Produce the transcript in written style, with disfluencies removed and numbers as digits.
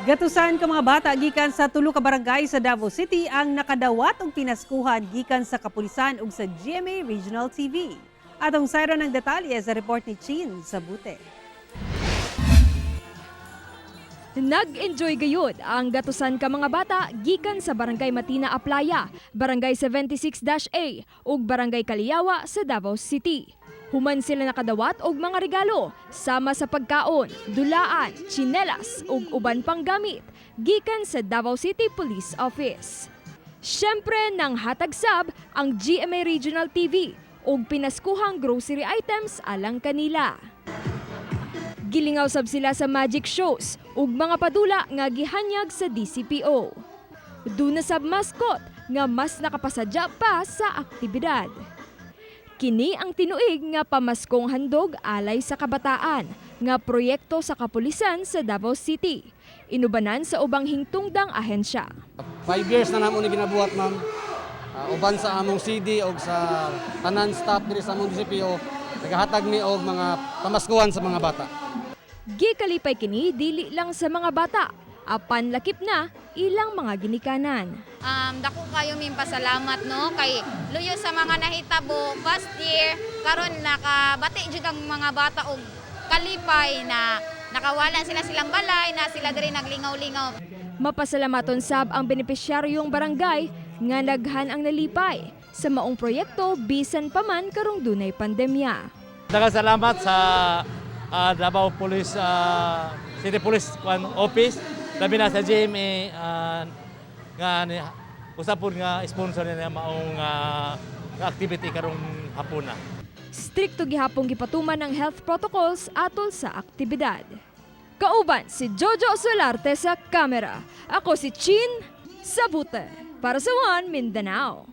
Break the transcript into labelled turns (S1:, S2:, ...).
S1: Gatusan ka mga bata gikan sa tulo ka barangay sa Davao City ang nakadawat og pinaskuhan gikan sa kapulisan ug sa GMA Regional TV. Atong sayra ng detalye sa report ni Chin Sabute.
S2: Nag-enjoy gayud ang gatusan ka mga bata gikan sa Barangay Matina Aplaya, Barangay 76-A ug Barangay Kaliyawa sa Davao City. Human sila nakadawat og mga regalo sama sa pagkaon, dulaan, tsinelas ug uban pang gamit gikan sa Davao City Police Office. Syempre nang hatag sab ang GMA Regional TV ug pinaskuhang grocery items alang kanila. Gilingaw sab sila sa magic shows ug mga padula nga gihanyag sa DCPO. Duna sab mascot nga mas nakapasadya pa sa aktibidad. Kini ang tinuig nga pamaskong handog alay sa kabataan nga proyekto sa kapulisan sa Davao City. Inubanan sa ubang hingtungdang ahensya.
S3: 5 years na namon ni ginabuhat, ma'am. Uban sa among CD o sa tanan staff diri sa among DCPO, nagahatag ni og mga pamaskuhan sa mga bata.
S2: Gikalipay kini dili lang sa mga bata, apan lakip na ilang mga ginikanan.
S4: Dako kayo min pasalamat no kay luyo sa mga nahitabo past year karon nakabati jud ang mga bata og kalipay na nakawala silang balay na sila diri naglingaw-lingaw.
S2: Mapasalamaton sab ang benepisyaryong barangay nga daghan ang nalipay sa maong proyekto bisan pa man karong dunay pandemya.
S5: Daghang salamat sa Davao Police City Police Office, labi na sa GMA nga usapon nga sponsor niya maong activity karong hapuna.
S2: Strikto gihapong gipatuman ng health protocols atol sa aktibidad. Kauban si Jojo Solarte sa kamera. Ako si Chin Sabute para sa One Mindanao.